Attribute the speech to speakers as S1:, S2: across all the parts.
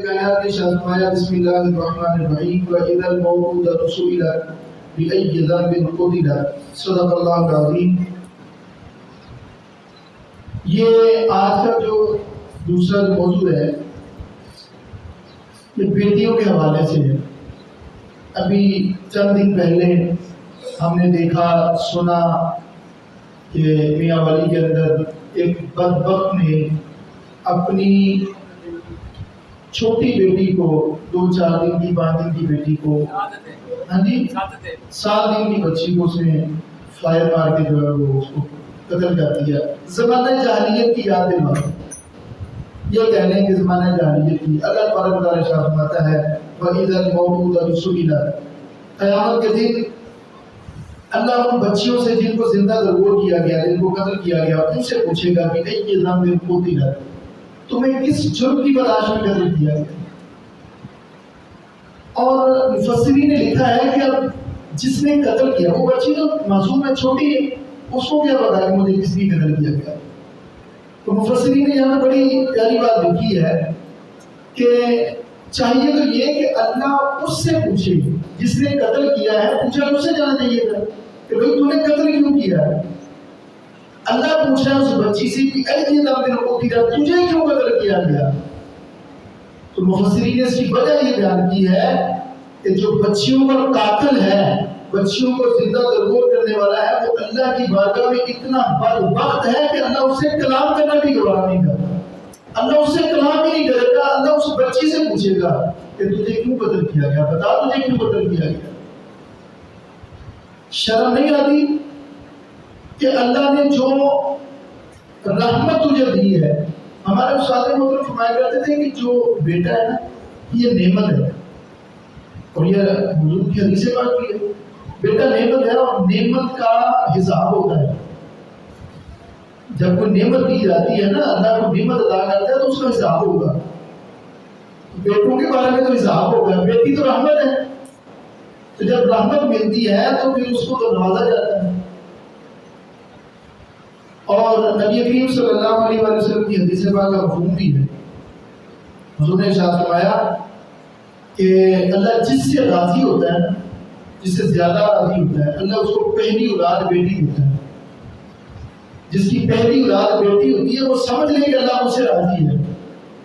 S1: آیات میں ارشاد فرمایا بسم اللہ الرحمن الرحیم وَإِذَا الْمَوْءُودَةُ سُئِلَتْ بِأَيِّ ذَنبٍ قُتِلَتْ صدق اللہ العظیم۔ یہ آج کا جو دوسرا موضوع ہے یہ بیٹیوں کے حوالے سے ہے۔ ابھی چند دن پہلے ہم نے دیکھا سنا کہ میاں والی کے اندر ایک بدبخت نے اپنی چھوٹی بیٹی کو 2-4 دن کی 5 دن کی بیٹی کو 7 دن کی بچی کو اس نے فائر مار کے جو ہے وہ اس کو قتل کر دیا۔ زمانہ جاہلیت کی یاد دلا، یہ کہہ لیں کہ زمانہ جاہلیت کی۔ اللہ تبارک و تعالیٰ ارشاد فرماتا ہے وَإِذَا الْمَوْءُودَةُ سُئِلَتْ، قیامت کے دن اللہ ان بچیوں سے جن کو زندہ ضرور کیا گیا، جن کو قتل کیا گیا، ان سے پوچھے گا کہ أَيِّ ذَنبٍ قُتِلَتْ، تمہیں کس جرم کی تلاش میں قتل کیا گیا؟ اور مفسرین نے لکھا ہے کہ اب جس نے قتل کیا وہ بچی تو معصوم ہے، چھوٹی ہے، اس کو کیا پتا کہ مجھے کس نے قتل کیا گیا؟ تو مفسرین نے یہاں بڑی پیاری بات لکھی ہے کہ چاہیے تو یہ کہ اللہ اس سے پوچھے جس نے قتل کیا ہے، پوچھا اس سے جانا چاہیے تھا کہ بھئی تو نے قتل کیوں کیا ہے؟ اللہ پوچھ رہا ہے اس بچی سے کہ أَيِّ ذَنبٍ قُتِلَتْ، تجھے کیوں قتل کیا گیا؟ تو مفسرین نے اس کی وجہ یہ بیان کی ہے کہ جو بچیوں کا قاتل ہے، بچیوں کو زندہ درگور کرنے والا ہے، وہ اللہ کی بارگاہ میں اتنا بدبخت ہے کہ اللہ اس سے کلام کرنا بھی گوارا نہیں کرتا۔ اللہ اس سے کلام ہی نہیں کرے گا، اللہ اس بچی سے پوچھے گا کہ تجھے کیوں قتل کیا گیا، بتا تجھے کیوں قتل کیا گیا۔ شرم نہیں آتی کہ اللہ نے جو رحمت تجھے دی ہے؟ ہمارے استاد محترم فرمایا کرتے تھے کہ جو بیٹا ہے نا یہ نعمت ہے، اور یہ حضور کی حدیث پاک بھی ہے، بیٹا نعمت ہے اور نعمت کا حساب ہوتا ہے۔ جب کوئی نعمت دی جاتی ہے نا، اللہ کو نعمت ادا کرتا ہے تو اس کا حساب ہوگا۔ بیٹوں کے بارے میں تو حساب ہوگا، بیٹی تو رحمت ہے، تو جب رحمت ملتی ہے تو پھر اس کو تو نوازا جاتا ہے۔ اور نبی کریم صلی اللہ علیہ وسلم کی حدیث پاک کا مفہوم بھی ہے۔ حضور نے ارشاد فرمایا کہ اللہ جس سے راضی ہوتا ہے نا، جس سے زیادہ راضی ہوتا ہے، اللہ اس کو پہلی اولاد بیٹی دیتا ہے۔ جس کی پہلی اولاد بیٹی ہوتی ہے وہ سمجھ لے کہ اللہ مجھ سے راضی ہے،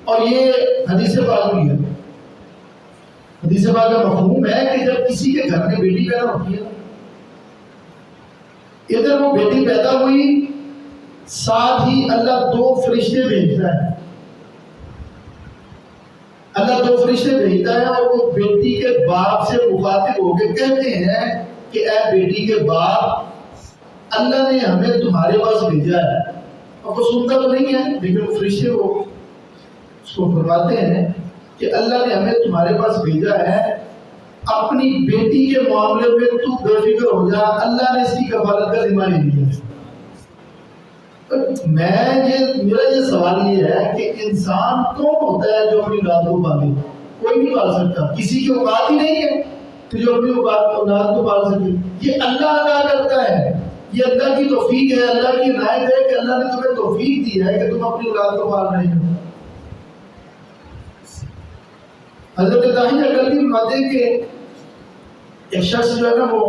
S1: اور یہ حدیث پاک بھی ہے۔ حدیث پاک کا مفہوم ہے کہ جب کسی کے گھر میں بیٹی پیدا ہوتی ہے، ادھر وہ بیٹی پیدا ہوئی، ساتھ ہی اللہ 2 فرشتے بھیجتا ہے۔ اللہ 2 فرشتے بھیجتا ہے اور وہ بیٹی کے باپ سے مخاطب ہو کے کہتے ہیں کہ اے بیٹی کے باپ، اللہ نے ہمیں تمہارے پاس بھیجا ہے۔ اور وہ سنتا تو نہیں ہے، لیکن وہ فرشتے وہ اس کو فرماتے ہیں کہ اللہ نے ہمیں تمہارے پاس بھیجا ہے، اپنی بیٹی کے معاملے میں تو بے فکر ہو جا، اللہ نے اس کی کفالت کا ذمہ لے لیا ہے۔ میرا یہ سوال یہ ہے کہ انسان کون ہوتا ہے جو اپنی اولاد کو پالے؟ کوئی نہیں پال سکتا، کسی کی اوقات ہی نہیں ہے کہ جو اپنی اولاد کو پال سکے۔ یہ اللہ ادا کرتا ہے، یہ اللہ کی توفیق ہے، اللہ کی عنایت ہے کہ اللہ نے تمہیں توفیق دی ہے کہ تم اپنی اولاد کو پال رہے ہو۔ حضرت داہی اکرمی فرماتے ہیں کہ ایک شخص جو ہے نا وہ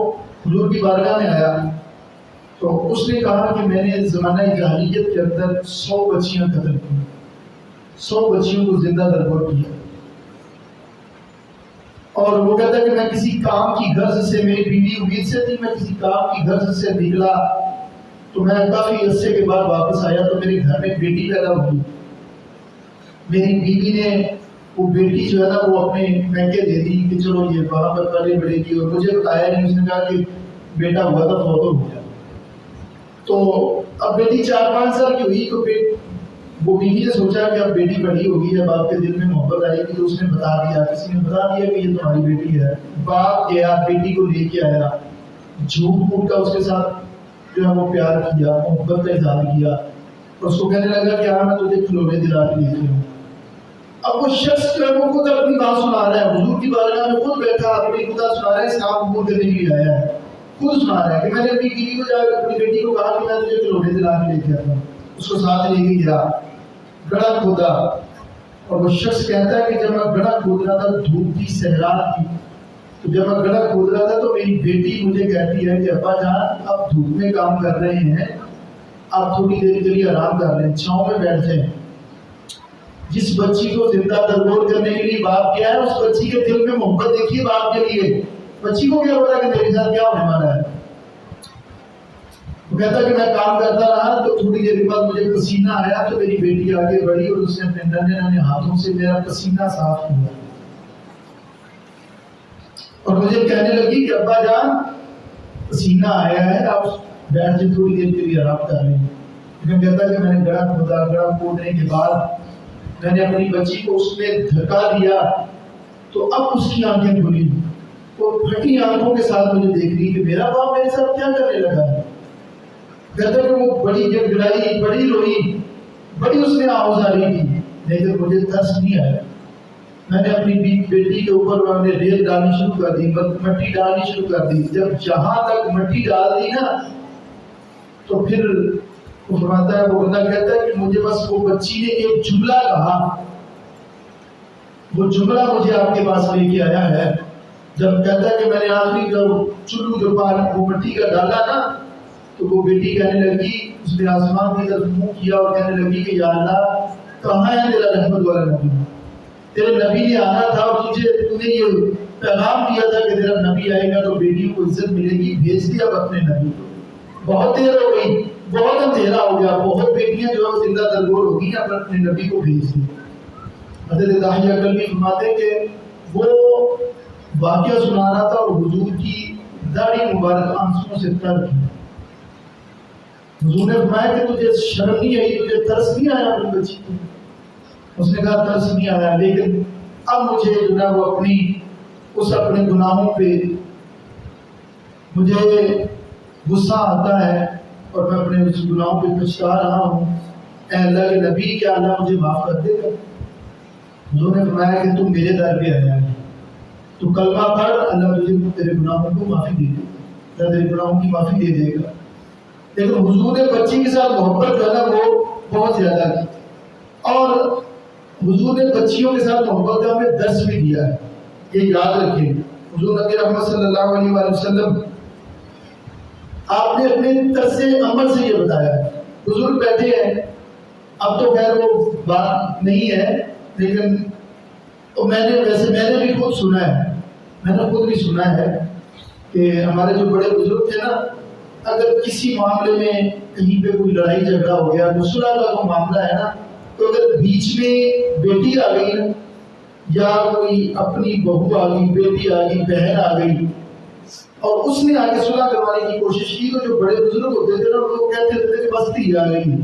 S1: حضور کی بارگاہ میں آیا تو اس نے کہا کہ میں نے زمانہ جاہلیت کے اندر 100 بچیاں قتل کی، 100 بچیوں کو زندہ درگور کیا، اور وہ کہتا ہے کہ میں کسی کام کی غرض سے، میری بیوی امید سے تھی، میں کسی کام کی غرض سے نکلا تو میں کافی عرصے کے بعد واپس آیا تو میرے گھر میں بیٹی پیدا ہوئی۔ میری بیوی نے وہ بیٹی جو ہے نا وہ اپنے میکے دے دی کہ چلو یہ وہاں پر پلے بڑھے گی، اور مجھے بتایا نہیں، اس نے کہا کہ بیٹا ہوا تھا فوت ہو گیا۔ تو اب بیٹی 4-5 سال کی ہوئی تو وہ بیوی نے سوچا کہ اب بیٹی بڑی ہوگی، اب آپ کے دل میں محبت آئے گی، تو اس نے بتا دیا، کسی نے بتا دیا کہ یہ تمہاری بیٹی ہے۔ باپ گیا بیٹی کو لے کے آیا، جھوٹ موٹ کا اس کے ساتھ جو ہے وہ پیار کیا، محبت کا اظہار کیا، اور اس کو کہنے لگا کہ ہاں میں تجھے کھلونے دلا کے لے کے آؤں۔ اب وہ شخص جو ہے وہ خود اپنی بات سنا رہا ہے، حضور کی بارگاہ میں خود بیٹھا اپنی خدا سنا رہا ہے، اس کام قبول کرنے کے لیے آیا ہے، خود سنا رہا ہے کہ میں نے اپنی بیوی کو جا اپنی بیٹی کو کہا کہ میں تجھے کھلونے دلا کے لے کے آتا ہوں۔ اس کو ساتھ لے کے گیا، گڑھا کھودا، اور وہ شخص کہتا ہے کہ جب میں گڑھا کھود رہا تھا دھوپ تھی صحرا تھی، تو جب میں گڑھا کھود رہا تھا تو میری بیٹی مجھے کہتی ہے کہ ابا جان آپ دھوپ میں کام کر رہے ہیں، آپ تھوڑی دیر کے لیے آرام کر لیں، چھاؤں میں بیٹھ جائیں۔ جس بچی کو زندہ درگور کرنے کے لیے باپ کیا ہے، اس بچی کے دل میں محبت دیکھیے باپ کے لیے۔ بچی کو کیا پتا کہ میرے ساتھ کیا ہونے والا ہے؟ وہ کہتا کہ میں کام کرتا رہا تو تھوڑی دیر کے بعد مجھے پسینہ آیا تو میری بیٹی آگے بڑھی اور اس نے اپنے ننھے ننھے ہاتھوں سے میرا پسینہ صاف کیا اور مجھے کہنے لگی کہ ابا جان پسینہ آیا ہے، آپ بیٹھ کے تھوڑی دیر کے لیے آرام کر رہے ہیں۔ لیکن کہتا کہ میں نے گڑھا کھودا، گڑھا کھودنے کے بعد میں نے اپنی بچی کو اس میں دھکا دیا تو اب اس کی آنکھیں کھلی، وہ پھٹی آنکھوں کے ساتھ مجھے دیکھ رہی کہ میرا باپ میرے ساتھ کیا کرنے لگا ہے۔ کہتا کہ وہ بڑی گڑگڑائی، بڑی روئی، بڑی اس میں آہوزاری تھی، لیکن مجھے ترس نہیں آیا۔ میں نے اپنی بیٹی کے اوپر میں نے ریت ڈالنی شروع کر دی، مٹی ڈالنی شروع کر دی۔ جب جہاں تک مٹی ڈال دی نا تو پھر وہ فرماتا ہے، وہ بندہ کہتا ہے کہ مجھے بس وہ بچی نے ایک جملہ کہا، وہ جملہ مجھے آپ کے پاس لے کے آیا ہے۔ جب کہتا ہے کہ میں نے آخری چلو جو وہ مٹی کا ڈالا نا تو وہ بیٹی کہنے لگی، اس نے آسمان کی طرف منہ کیا اور کہنے لگی کہ یا اللہ کہاں ہے تیرا رحمت والا نبی؟ تیرے نبی نے آنا تھا اور تو نے یہ پیغام دیا تھا کہ تیرا نبی آئے گا تو بیٹیوں کو عزت ملے گی، بھیج دیا اب اپنے نبی کو۔ بہت دیر ہو گئی، بہت اندھیرا ہو گیا، بہت بیٹیاں جو ہے زندہ درگور ہو گئی، اب اپنے نبی کو بھیج دیا۔ حضرت داہیہ اکل بھی فرماتے کہ وہ واقعہ سنا رہا تھا اور حضور کی داڑھی مبارک آنسوؤں سے تر تھی۔ حضور نے فرمایا کہ تجھے شرم نہیں آئی، تجھے ترس نہیں آیا اپنی بچی کو؟ اس نے کہا ترس نہیں آیا، لیکن اب مجھے جو ہے وہ اپنے گناہوں پہ مجھے غصہ آتا ہے اور میں اپنے اس گناہوں پہ پچھتا رہا ہوں۔ اے اللہ کے نبی، کیا اللہ مجھے معاف کر دے گا؟ حضور نے فرمایا کہ تم میرے در پہ آیا ہے، تو کلمہ پڑھ، اللہ تجھے تیرے گناہوں کو معافی دے دے گا، تیرے گناہوں کی معافی دے دے گا۔ لیکن حضور نے بچی کے ساتھ محبت جو ہے نا وہ بہت زیادہ کی، اور حضور نے بچیوں کے ساتھ محبت کا ہمیں درس بھی دیا ہے، یہ یاد رکھیں۔ حضور نبی رحمت صلی اللہ علیہ وآلہ وسلم آپ نے اپنے طرز عمل سے یہ بتایا ہے۔ حضور بیٹھے ہیں، اب تو خیر وہ بات نہیں ہے، لیکن میں نے بھی خود سنا ہے، میں نے خود بھی سنا ہے کہ ہمارے جو بڑے بزرگ تھے نا، اگر کسی معاملے میں کہیں پہ کوئی لڑائی جھگڑا ہو گیا، صلح کا کوئی معاملہ ہے نا، تو اگر بیچ میں بیٹی آ گئی نا، یا کوئی اپنی بہو آ گئی، بیٹی آ گئی، بہن آ گئی، اور اس نے آگے صلح کروانے کی کوشش کی، تو جو بڑے بزرگ ہوتے تھے نا وہ کہتے تھے کہ بس دھی آ گئی،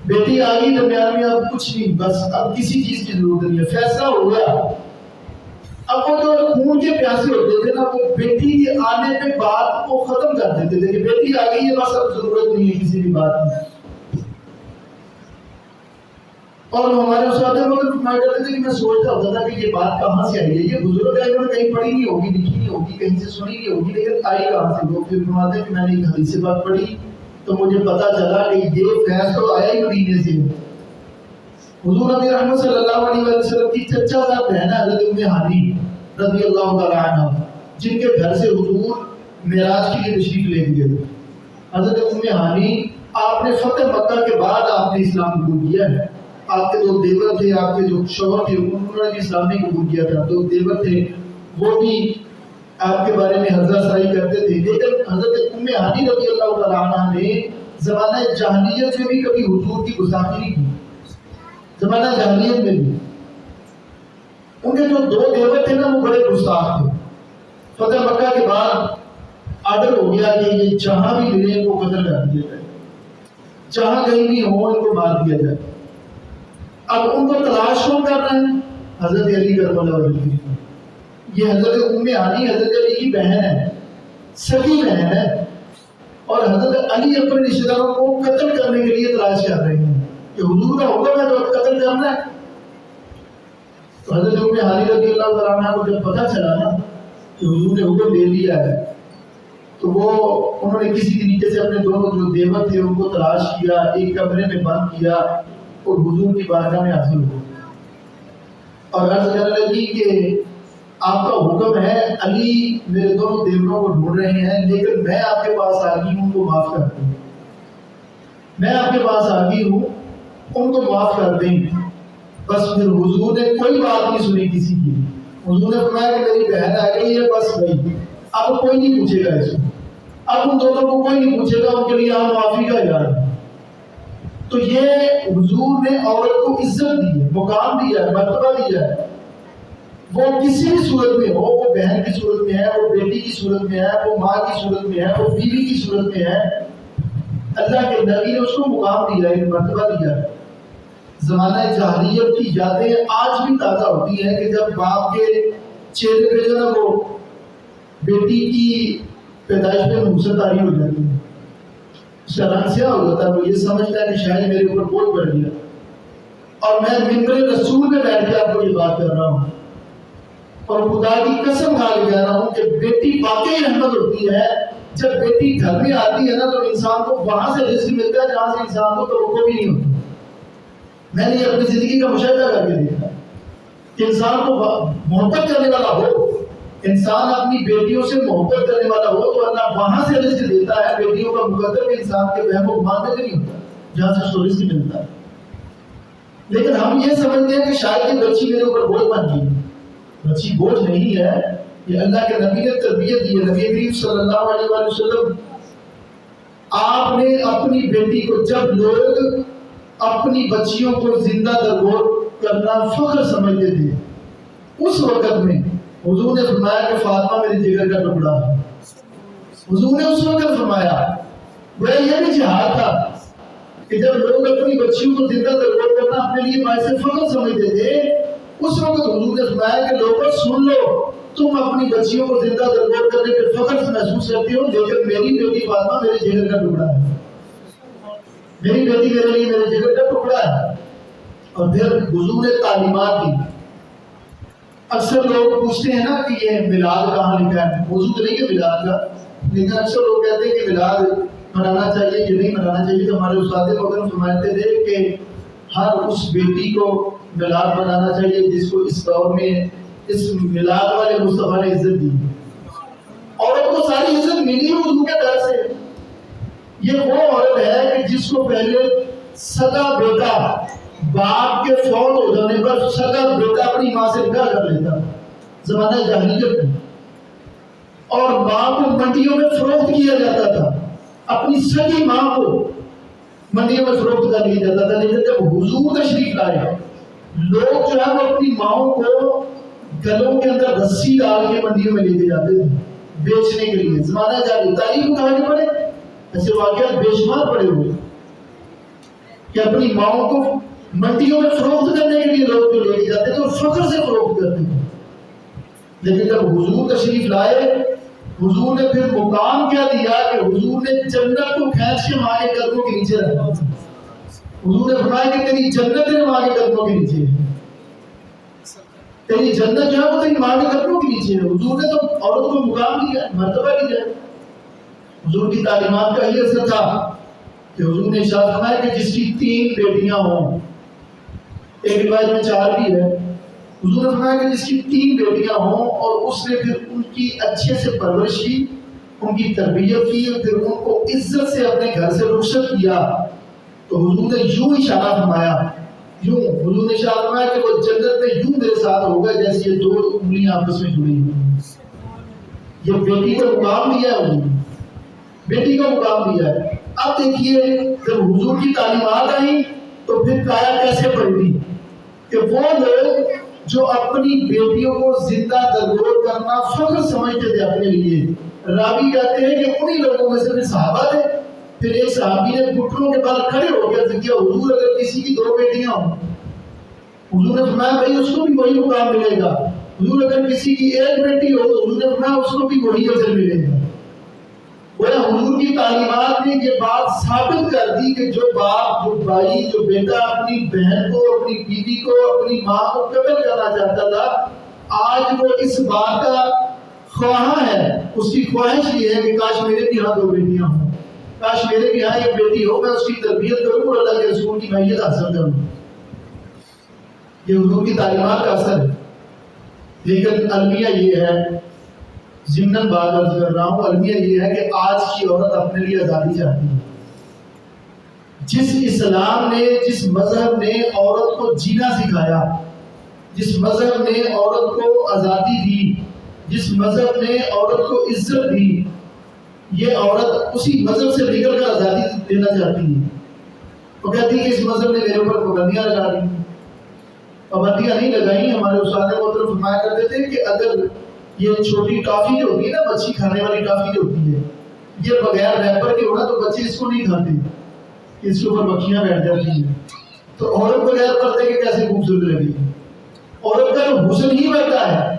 S1: بیٹی آ گئی درمیان میں، اب کچھ نہیں، بس اب کسی چیز کی ضرورت نہیں ہے، فیصلہ ہو گیا۔ اب وہ جو خون کے پیاسے ہوتے تھے نا، وہ بیٹی کے آنے پہ بات کو ختم کر دیتے تھے کہ بیٹی آ گئی ہے، بس اب ضرورت نہیں ہے کسی بھی بات میں۔ اور ہمارے استاد مگر فرمایا کرتے تھے کہ میں سوچتا ہوتا تھا کہ یہ بات کہاں سے آئی ہے، یہ بزرگ ہے، انہوں نے کہیں پڑھی نہیں ہوگی، لکھی نہیں ہوگی، کہیں سے سنی نہیں ہوگی، لیکن آئی کہاں سے؟ وہ پھر فرماتے ہیں کہ میں نے ایک حدیث سے بات پڑھی تو مجھے پتا چلا کہ یہ فیض تو آیا ہی مدینے سے۔ حضور نبی رحمت صلی اللہ علیہ وسلم کی چچا صاحب بہن ہے حضرت ام ہانی رضی اللہ تعالیٰ عنہ، جن کے گھر سے حضور معراج کے لیے تشریف لے گئے تھے۔ حضرت ام ہانی، آپ نے فتح مکہ کے بعد آپ نے اسلام قبول کیا ہے۔ آپ کے دو دیور تھے، آپ کے جو شوہر تھے انہوں نے بھی اسلام نہیں قبول کیا تھا، دو دیور تھے وہ بھی آپ کے بارے میں حضرت سرائی کرتے تھے، لیکن حضرت ام ہانی رضی اللہ تعالیٰ عنہ نے زمانہ جاہلیت میں بھی کبھی حضور کی گستاخی نہیں کی، زمانہ جاہلیت میں بھی۔ ان کے جو دو دیور تھے نا وہ بڑے گستاخ تھے۔ فتح مکہ کے بعد آرڈر ہو گیا کہ یہ جہاں بھی ملے ان کو قتل کر دیا جائے، جہاں کہیں بھی ہو ان کو مار دیا جائے۔ اب ان کو تلاش کون کر رہے ہیں؟ حضرت علی کرم اللہ وجہہ۔ یہ حضرت ام ہانی حضرت علی کی بہن ہے، سگی بہن ہے، اور حضرت علی اپنے رشتہ داروں کو قتل کرنے کے لیے تلاش کر رہے ہیں کہ حضور کا حکم ہے تو قتل کرنا ہے۔ تو حضرت ام ہانی رضی اللہ تعالیٰ عنہ کو جب پتہ چلا نا کہ حضور نے حکم دے دیا ہے، تو انہوں نے کسی طریقے سے اپنے دونوں جو دیور تھے ان کو تلاش کیا، ایک کمرے میں بند کیا اور حضور کی بارگاہ میں حاضر ہوئے۔ اور عرض کرنے لگی کہ آپ کا حکم ہے، علی میرے دونوں دیوروں کو ڈھونڈ رہے ہیں، لیکن میں آپ کے پاس آ گئی ہوں، ان کو معاف کر دیں، میں آپ کے پاس آ گئی ہوں، ان کو معاف کر دیں۔ بس پھر حضور نے کوئی بات نہیں سنی کسی کی، حضور نے فرمایا کہ میری بہن آ گئی ہے، بس بھائی اب کوئی نہیں پوچھے گا اس کو، اب ان دونوں کو کوئی نہیں پوچھے گا، ان کے لیے آپ معافی کا اعلان ہے۔ تو یہ حضور نے عورت کو عزت دی ہے، مقام دیا ہے، مرتبہ دیا ہے، وہ کسی بھی صورت میں ہو، وہ بہن کی صورت میں ہے، وہ بیٹی کی صورت میں ہے، وہ ماں کی صورت میں ہے، وہ بیوی کی صورت میں ہے، اللہ کے نبی نے اس کو مقام دیا ہے، مرتبہ دیا ہے۔ زمانہ جاہلیت کی یادیں آج بھی تازہ ہوتی ہیں کہ جب باپ کے چہرے پہ جو ہے وہ بیٹی کی پیدائش میں نحوست طاری ہو جاتی ہے، اس کا رنگ سیاہ ہو جاتا ہے، وہ یہ سمجھتا ہے کہ شاید میرے اوپر بوجھ پڑ گیا، اور میں ممبر رسول میں بیٹھ کے آپ کو یہ بات کر رہا ہوں، اور خدا کی قسم کھا کے کہہ رہا ہوں کہ بیٹی واقعی رحمت ہوتی ہے۔ جب بیٹی گھر میں آتی ہے نا تو انسان کو وہاں سے رزق ملتا ہے جہاں سے انسان کو توقع بھی نہیں ہوتی۔ میں نے اپنی زندگی کا مشاہدہ کر کے دیکھا کہ انسان کو محبت کرنے والا ہو، انسان اپنی بیٹیوں سے محبت کرنے والا ہو تو اللہ وہاں سے رزق دیتا ہے، بیٹیوں کا مقدر بھی انسان کے وہم و گمان میں نہیں ہوتا جہاں سے اس کو رزق ملتا ہے۔ لیکن ہم یہ سمجھتے ہیں کہ شاید یہ بچی میرے اوپر بوجھ بن گئی، بچی بوجھ نہیں ہے، یہ اللہ کے نبی نے تربیت دی ہے۔ نبی کریم صلی اللہ علیہ وآلہ وسلم آپ نے اپنی بیٹی کو، جب لوگ اپنی بچیوں کو زندہ درگور کرنا فخر سمجھتے تھے، اس وقت میں حضور نے فرمایا کہ فاطمہ میرے جگر کا ٹکڑا ہے۔ حضور نے اس وقت فرمایا، وہ یہ بھی جہاد تھا کہ جب لوگ اپنی بچیوں کو زندہ درگور کرنا اپنے لیے باعث فخر سمجھتے تھے، اس وقت حضور نے فرمایا کہ لوگوں سن لو، تم اپنی بچیوں کو زندہ درگور کرنے کے فخر سے محسوس کرتے ہو، لیکن میری بیٹی فاطمہ میرے جگر کا ٹکڑا ہے، میری بیٹی میرے لیے میرے جگر کا ٹکڑا ہے۔ اور پھر حضور نے تعلیمات دی۔ اکثر لوگ پوچھتے ہیں نا کہ یہ میلاد کہاں لکھا ہے، موضوع تو نہیں ہے میلاد کا، لیکن اکثر لوگ کہتے ہیں کہ میلاد منانا چاہیے کہ نہیں منانا چاہیے۔ تو ہمارے استاد محترم فرماتے تھے کہ ہر اس بیٹی کو میلاد منانا چاہیے جس کو اس دور میں اس میلاد والے مصطفیٰ نے عزت دی۔ عورت کو ساری عزت ملی حضور کے در سے۔ یہ وہ عورت ہے کہ جس کو پہلے سگا بیٹا باپ کے فوت ہو جانے پر سگا بیٹا اپنی ماں سے نکاح کر لیتا زمانہ جاہلیت میں، اور ماں کو منڈیوں میں فروخت کیا جاتا تھا، اپنی سگی ماں کو منڈیوں میں فروخت کر لیا جاتا تھا۔ لیکن جب حضور تشریف لائے، لوگ جو ہے وہ اپنی ماؤں کو گلوں کے اندر رسی ڈال کے منڈیوں میں لے کے جاتے تھے بیچنے کے لیے۔ زمانہ جاہلیت، تاریخ میں کہانی پڑھے، ایسے واقعات بے شمار پڑے ہوئے کہ اپنی ماؤں کو منڈیوں میں فروخت کرنے کے لیے لوگ جو لے کے جاتے تھے اور فخر سے فروخت کرتے تھے۔ لیکن جب حضور تشریف لائے، حضور نے پھر مقام کیا دیا کہ حضور نے جنت کو کھینچ کے ماں کے قدموں کے نیچے رکھا۔ حضور نے فرمایا کہ تیری جنت تیرے ماں کے قدموں کے نیچے ہے، تیری جنت جو ہے وہ تیری ماں کے قدموں کے نیچے ہے۔ حضور نے تو عورت کو مقام دیا، مرتبہ دیا۔ حضور کی تعلیمات کا یہ اثر تھا کہ حضور نے ارشاد فرمایا کہ جس کی 3 بیٹیاں ہوں، ایک روایت میں 4 بھی ہے، حضور نے فرمایا کہ جس کی 3 بیٹیاں ہوں اور اس نے پھر ان کی اچھے سے پرورش کی، ان کی تربیت کی، پھر ان کو عزت سے اپنے گھر سے رخصت کیا، تو حضور نے یوں اشارہ فرمایا، یوں حضور نے اشارہ فرمایا کہ وہ جنت میں یوں میرے ساتھ ہوگا جیسے یہ 2 انگلیاں آپس میں جڑی ہوئی۔ یہ بیٹی کو مقام دیا ہے، حضور بیٹی کا مقام دیا ہے۔ اب دیکھیے جب حضور کی تعلیمات آئیں تو پھر کایا کیسے پلٹی کہ وہ لوگ جو اپنی بیٹیوں کو زندہ درگور کرنا فخر سمجھتے تھے اپنے لیے، راوی کہتے ہیں کہ انہی لوگوں میں سے صحابہ تھے۔ پھر ایک صحابی نے گھٹنوں کے بل کھڑے ہو گیا کہ حضور اگر کسی کی 2 بیٹیاں ہوں، حضور نے فرمایا بھائی اس کو بھی وہی مقام ملے گا۔ حضور اگر کسی کی 1 بیٹی ہو تو حضور نے فرمایا اس کو بھی وہی اجر ملے گا۔ حضور کی تعلیمات نے یہ بات ثابت کر دی کہ جو باپ، جو بھائی، جو بیٹا اپنی بہن کو، اپنی بیوی کو، اپنی ماں کو قتل کرنا چاہتا تھا، آج وہ اس بات کا خواہاں ہے، اس کی خواہش یہ ہے کہ کاش میرے بھی یہاں 2 بیٹیاں ہوں، کاش میرے بھی یہاں ایک بیٹی ہو، میں اس کی تربیت کروں اور اللہ کے رسول کی معیت حاصل کروں۔ یہ حضور کی تعلیمات کا اثر ہے. لیکن المیہ یہ ہے، ضمن بات عرض کر رہا ہوں، المیہ یہ ہے کہ آج کی عورت اپنے لیے آزادی چاہتی ہے. جس اسلام نے، جس مذہب نے عورت کو جینا سکھایا، جس مذہب نے عورت کو آزادی دی، جس مذہب نے عورت کو عزت دی، یہ عورت اسی مذہب سے نکل کر آزادی دینا چاہتی ہے. وہ کہتی ہے کہ اس مذہب نے میرے اوپر پابندیاں لگا دی. پابندیاں نہیں لگائی. ہمارے استاد محترم فرمایا کرتے تھے کہ اگر یہ چھوٹی ٹافی جو ہوتی ہے نا، بچی کھانے والی ٹافی جو ہوتی ہے، یہ بغیر ریپر کے ہونا تو بچے اس کو نہیں کھاتے، اس کے اوپر مکھیاں بیٹھ جاتی ہیں. تو عورت بغیر پردے کے کیسے خوبصورت لگے گی؟ عورت کا جو حسن ہی بڑھتا ہے.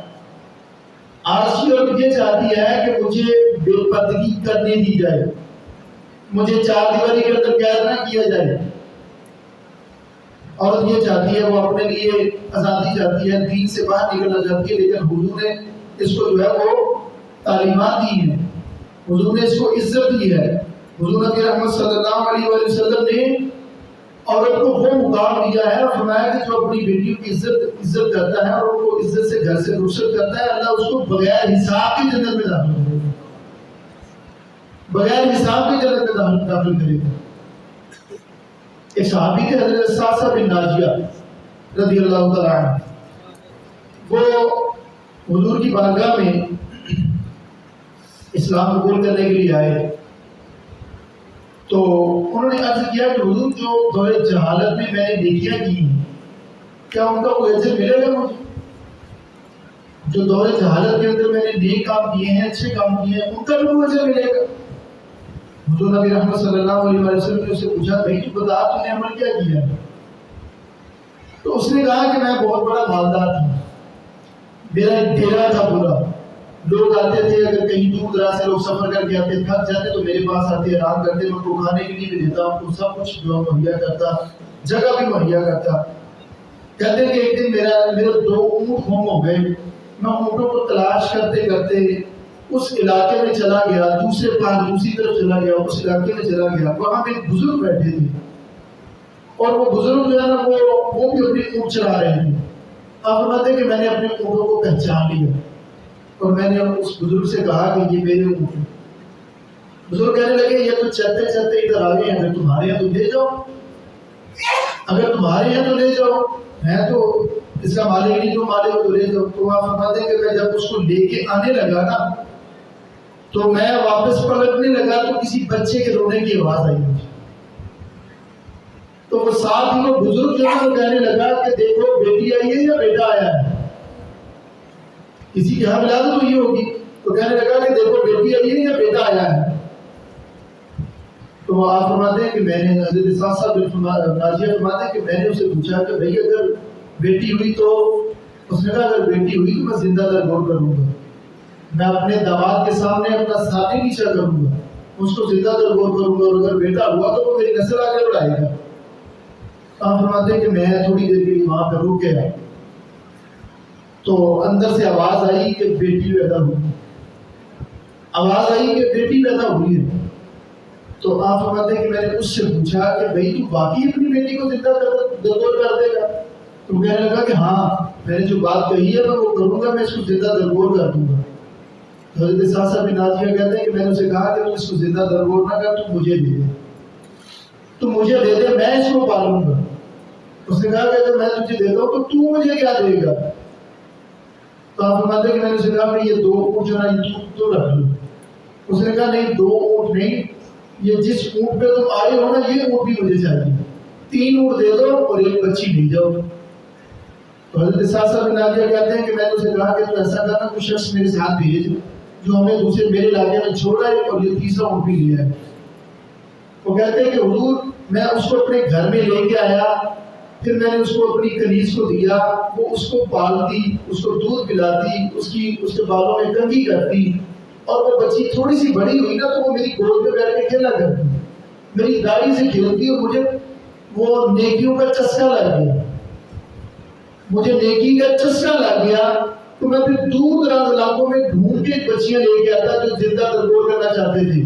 S1: آج کی عورت یہ چاہتی ہے کہ مجھے بے پردگی کرنے دی جائے، مجھے چار دیواری کے اندر قید نہ کیا جائے. عورت یہ چاہتی ہے، وہ اپنے لیے آزادی چاہتی ہے، دین سے باہر نکلنا چاہتی ہے. لیکن حضور نے اس کو جو ہے وہ تعلیمات دی ہیں، حضور نے اس کو عزت دی ہے. حضور نبی رحمت صلی اللہ علیہ وآلہ وسلم نے عورت کو وہ مقام دیا ہے اور فرمایا کہ جو اپنی بیٹیوں کی عزت کرتا ہے اور ان کو عزت سے گھر سے رخصت کرتا ہے، اللہ اس کو بغیر حساب کی جنت میں داخل کرے گا، بغیر حساب کی جنت میں داخل کرے گا. ایک صحابی تھے حضرت سعد بن ناجیہ رضی اللہ تعالیٰ عنہ. وہ حضور کی بارگاہ میں اسلام قبول کرنے کے لیے آئے تو انہوں نے عرض کیا کہ حضور جو دور جہالت میں نے نیکیاں کی ہیں، کیا ان کا کوئی اجر ملے گا مجھے؟ جو دور جہالت کے اندر میں نے نیک کام کیے ہیں، اچھے کام کیے ہیں، ان کا بھی کوئی اجر ملے گا؟ حضور نبی رحمت صلی اللہ علیہ وسلم نے اسے پوچھا، بھائی تو بتا تم نے عمل کیا کیا ہے؟ تو اس نے کہا کہ میں بہت بڑا مالدار تھا، میرا ایک ڈیرا تھا پورا. لوگ آتے تھے، اگر کہیں دور دراز سے لوگ سفر کر کے آتے، تھک جاتے تو میرے پاس آتے، آرام کرتے. میں ان کو کھانے کے لیے بھی دیتا، ان کو سب کچھ جو مہیا کرتا، جگہ بھی مہیا کرتا. کہتے کہ ایک دن میرے 2 اونٹ گم ہو گئے. میں اونٹوں کو تلاش کرتے کرتے اس علاقے میں چلا گیا، دوسری طرف چلا گیا، اس علاقے میں چلا گیا. وہاں پہ ایک بزرگ بیٹھے تھے اور وہ بزرگ جو ہے نا وہ بھی اپنی اونٹ چلا رہے تھے. آپ فرماتے ہیں کہ میں نے اپنے اونٹوں کو پہچان لیا اور میں نے اس بزرگ سے کہا کہ یہ میرے اونٹ ہیں. بزرگ کہنے لگے یہ تو چلتے چلتے ادھر آ گئے ہیں، اگر تمہارے ہیں تو لے جاؤ، اگر تمہارے ہیں تو لے جاؤ، میں تو اس کا مالک نہیں، جو مالک ہو تو لے جاؤ. تو آپ فرماتے ہیں کہ میں جب اس کو لے کے آنے لگا نا تو میں واپس پلٹنے لگا تو کسی بچے کے رونے کی آواز آئی مجھے. تو وہ ساتھ ہی وہ بزرگ جو ہے وہ کہنے لگا کہ دیکھو بیٹی آئی ہے یا بیٹا آیا ہے؟ کسی کی ہاں ولادت تو یہ ہوگی. تو کہنے لگا کہ دیکھو بیٹی آئی ہے یا بیٹا آیا ہے؟ تو آپ فرماتے ہیں کہ میں نے حضرت صاحب ناجیہ فرماتے ہیں کہ میں نے اسے پوچھا کہ بھائی اگر بیٹی ہوئی تو، اس نے کہا اگر بیٹی ہوئی تو میں زندہ درگور کروں گا، میں اپنے داماد کے سامنے اپنا ساتھی نیچا کروں گا، اس کو زندہ درگور کروں گا، اور اگر بیٹا ہوا تو وہ میری نسل آگے بڑھائے گا. آپ فرماتے ہیں کہ میں تھوڑی دیر کے لیے وہاں پہ رک گیا تو اندر سے آواز آئی کہ بیٹی پیدا ہوئی، آواز آئی کہ بیٹی پیدا ہوئی ہے. تو آپ فرماتے ہیں کہ میں نے اس سے پوچھا کہ بھائی تو باقی اپنی بیٹی کو زندہ درگور کر دے گا؟ تو کہنے لگا کہ ہاں میں نے جو بات کہی ہے میں وہ کروں گا، میں اس کو زندہ درگور کر دوں گا. حضرت صاحب بن ناجیہ کہتے ہیں کہ میں نے اسے کہا کہ تم اس کو زندہ درگور نہ کر، تم مجھے دے دے، تم مجھے دے دے، میں اس کو پالوں گا. اس نے کہا کہ اگر میں تجھے دیتا ہوں تو تو مجھے کیا دے گا؟ تو آپ فرماتے ہیں کہ میں نے اسے کہا کہ یہ 2 اونٹ جو نا یہ تو رکھ لو. اس نے کہا نہیں 2 اونٹ نہیں، یہ جس اونٹ پہ تم آئے ہو نا یہ اونٹ بھی مجھے چاہیے، 3 اونٹ دے دو اور 1 بچی لے جاؤ. تو حضرت صاحب بن ناجیہ کہتے ہیں کہ میں نے اسے کہا کہ تو ایسا کرنا کوئی شخص میرے ساتھ بھیج جو ہمیں دوسرے میرے علاقے میں چھوڑا ہے اور یہ 3را اونٹ بھی لیا ہے. وہ کہتے ہیں کہ حضور میں اس کو اپنے گھر میں لے کے آیا، پھر میں نے اس کو اپنی کنیز کو دیا، وہ اس کو پالتی، اس کو دودھ پلاتی، اس کے بالوں میں کنگھی کرتی، اور وہ بچی تھوڑی سی بڑی ہوئی نا تو وہ میری گود میں بیٹھ کے کھیلا کرتی، میری داڑھی سے کھیلتی، اور مجھے وہ نیکیوں کا چسکا لگ گیا، مجھے نیکی کا چسکا لگ گیا. تو میں پھر دور دراز علاقوں میں ڈھونڈ کے بچیاں لے کے آتا جو زندہ درگور کرنا چاہتے تھے.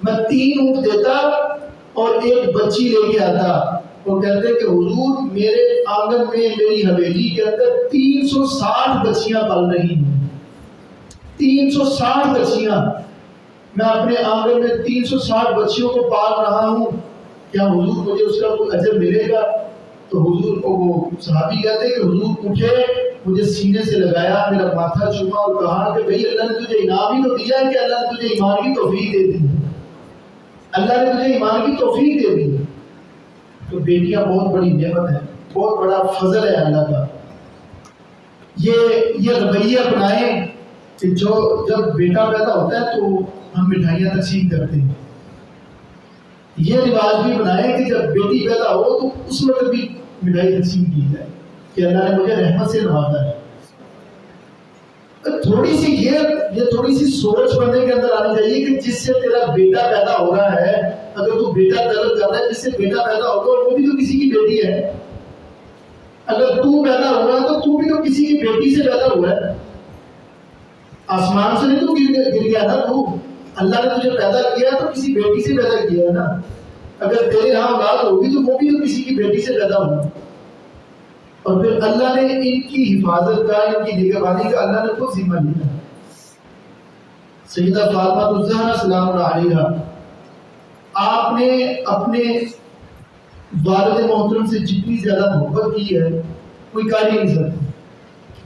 S1: میں 3 اونٹ دیتا اور 1 بچی لے کے آتا. وہ کہتے ہیں کہ حضور میرے آنگن میں میری حویلی کے اندر 360 بچیاں پل رہی ہیں، 360 بچیاں، میں اپنے آنگن میں 360 بچیوں کو پال رہا ہوں، کیا حضور مجھے اس کا کوئی اجر ملے گا؟ تو حضور کو وہ صحابی کہتے ہیں کہ حضور اٹھے، مجھے سینے سے لگایا، میرا ماتھا چوما اور کہا کہ بھئی اللہ نے تجھے انعام ہی تو دیا ہے کہ اللہ نے تجھے ایمان کی توفیق دے دی، اللہ نے تجھے ایمان کی توفیق دے دی۔ تو بیٹیاں بہت بڑی نعمت ہے، بہت بڑا فضل ہے اللہ کا۔ یہ رویہ اپنائیں کہ جو جب بیٹا پیدا ہوتا ہے تو ہم مٹھائیاں تقسیم کرتے ہیں، یہ رواج بھی بنائیں کہ جب بیٹی پیدا ہو تو اس وقت بھی مٹھائی تقسیم کی جائے کہ اللہ نے مجھے رحمت سے نوازا ہے۔ تھوڑی سی یہ تھوڑی سی سوچ بندے کے اندر آنی چاہیے کہ جس سے تیرا بیٹا پیدا ہو رہا ہے، اگر تو بیٹا طلب کر رہا ہے، جس سے بیٹا پیدا ہوگا وہ بھی تو کسی کی بیٹی ہے، اگر تو پیدا ہوا ہے تو بھی تو کسی کی بیٹی سے پیدا ہوا ہے، آسمان سے نہیں تو گر گیا نا، تو اللہ نے تجھے پیدا کیا تو کسی بیٹی سے پیدا کیا ہے نا، اگر تیرے ہاں اولاد ہوگی تو وہ بھی تو کسی کی بیٹی سے پیدا ہوگی، اور پھر اللہ نے ان کی حفاظت کا، ان کی نگہبانی کا اللہ نے خود ذمہ لیا۔ سیدہ فاطمہ الزہرا سلام اللہ علیہا، آپ نے اپنے والد محترم سے جتنی زیادہ محبت کی ہے کوئی کر ہی نہیں سکتا۔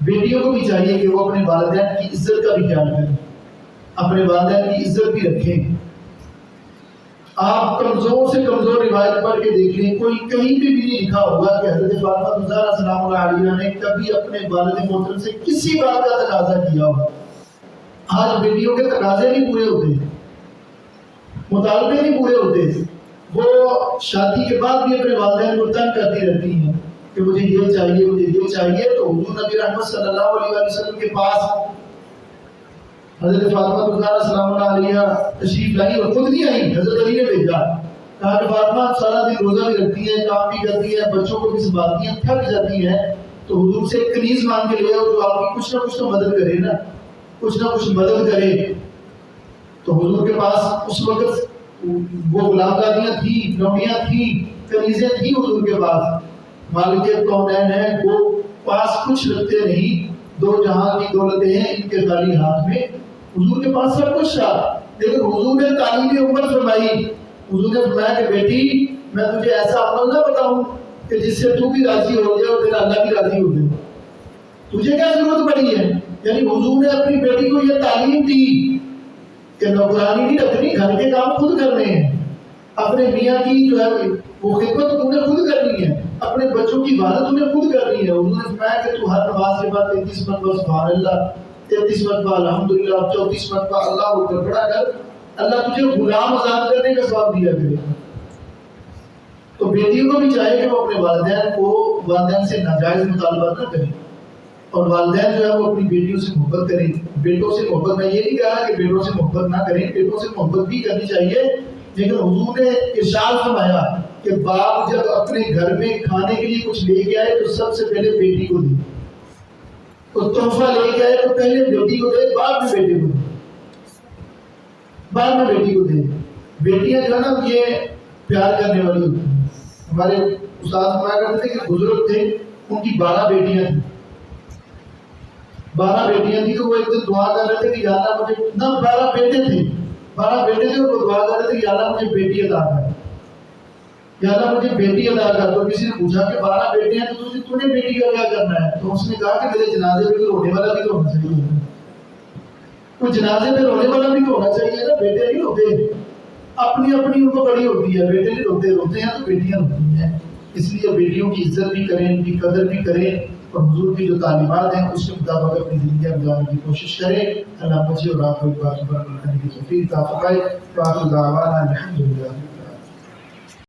S1: بیٹیوں کو بھی چاہیے کہ وہ اپنے والدین کی عزت کا بھی خیال کریں، اپنے والدین کی عزت بھی رکھیں۔ آپ کمزور سے کمزور روایت پڑھ کے دیکھ لیں، کوئی کہیں بھی نہیں لکھا ہوگا کہ حضرت فاطمہ الزہرا سلام اللہ علیہا نے کبھی اپنے والد محترم سے کسی بات کا تقاضا کیا ہو۔ آج بیٹیوں کے تقاضے نہیں پورے ہوتے، مطالبے نہیں پورے ہوتے، وہ شادی کے بعد بھی اپنے والدین کو تنگ کرتی رہتی ہیں کہ مجھے یہ چاہیے، مجھے یہ چاہیے۔ تو حضور نبی رحمت صلی اللہ علیہ وسلم کے پاس حضرت فاطمہ الزہرا سلام اللہ علیہا تشریف لائی، اور خود نہیں آئی، حضرت علی نے بھیجا، کہا کہ فاطمہ سارا دن روزہ بھی رکھتی ہیں، کام بھی کرتی ہیں، بچوں کو بھی سنبھالتی ہیں، تھک جاتی ہیں، تو حضور سے ایک کنیز مانگ کے لے آؤ جو آپ کی کچھ نہ کچھ تو مدد کرے نا، کچھ نہ کچھ مدد کرے۔ تو حضور کے پاس اس وقت وہ غلام دادیاں تھیں، نویاں تھیں، کنیزیں تھیں حضور کے پاس۔ مالک کونین ہیں، وہ پاس کچھ رکھتے نہیں، دو جہاں کی دولتیں ہیں ان کے خالی ہاتھ میں، حضور کے پاس سب کچھ تھا، لیکن حضور نے تعلیم عمر فرمائی، حضور نے فرمایا کہ بیٹی میں تجھے ایسا عمل نہ بتاؤں کہ جس سے تو بھی راضی ہو جائے اور تیرا اللہ بھی راضی ہو جائے، تجھے کیا ضرورت پڑی ہے؟ یعنی حضور نے اپنی بیٹی کو یہ تعلیم دی کہ نوکرانی نہیں رکھنی، گھر کے کام خود کرنے ہیں، اپنے میاں کی جو ہے وہ خدمت تمہیں خود کرنی ہے، اپنے بچوں کی عبادت تمہیں خود کرنی ہے۔ حضور نے فرمایا کہ تو ہر نماز کے بعد 33 مرتبہ سبحان اللہ، 33 مرتبہ الحمدللہ، 34 مرتبہ اللہ اکبر پڑھا کر اللہ تجھے غلام آزاد کرنے کا ثواب دیا کرے۔ تو بیٹیوں کو بھی چاہیے کہ وہ اپنے والدین سے ناجائز مطالبات نہ کریں، اور والدین جو ہے وہ اپنی بیٹیوں سے محبت کریں، بیٹوں سے محبت۔ میں یہ نہیں کہا کہ بیٹوں سے محبت نہ کریں، بیٹوں سے محبت بھی کرنی چاہیے، لیکن حضور نے ارشاد فرمایا کہ باپ جب اپنے گھر میں کھانے کے لیے کچھ لے کے آئے تو سب سے پہلے بیٹی کو دے، تو تحفہ لے کے آئے تو پہلے بیٹی کو دے، بعد میں بیٹے کو دے، بعد میں بیٹی کو دے۔ بیٹیاں جو ہے نا یہ پیار کرنے والی ہوتی ہیں۔ ہمارے استاد فرمایا کرتے تھے کہ بزرگ تھے، ان کی 12 بیٹیاں تھیں، 12 بیٹیاں تھیں، تو وہ ایک دن دعا کر رہے تھے کہ یا اللہ مجھے نہ 12 بیٹے تھے، 12 بیٹے تھے، اور وہ دعا کر رہے تھے کہ یا اللہ مجھے بیٹی عطا کر، یا اللہ مجھے بیٹی عطا کر۔ تو کسی نے پوچھا کہ 12 بیٹے ہیں تو تجھے بیٹی کا کیا کرنا ہے؟ تو اس نے کہا کہ میرے جنازے میں تو رونے والا بھی تو ہونا چاہیے، کوئی جنازے میں رونے والا بھی تو ہونا چاہیے نا، بیٹے نہیں ہوتے، اپنی اپنی ان کو بڑی ہوتی ہے، بیٹے نہیں روتے، روتے ہیں تو بیٹیاں ہوتی ہیں۔ اس لیے بیٹیوں کی عزت بھی کریں، ان کی قدر بھی کریں، اور حضور کی جو تعلیمات ہیں اس کے مطابق اپنی زندگیاں گزارنے کی کوشش کریں۔ اللہ مجھے اور آپ کو ایک بار کرنے کی توفیق عطا فرمائے۔ وآخر دعوانا الحمدللہ۔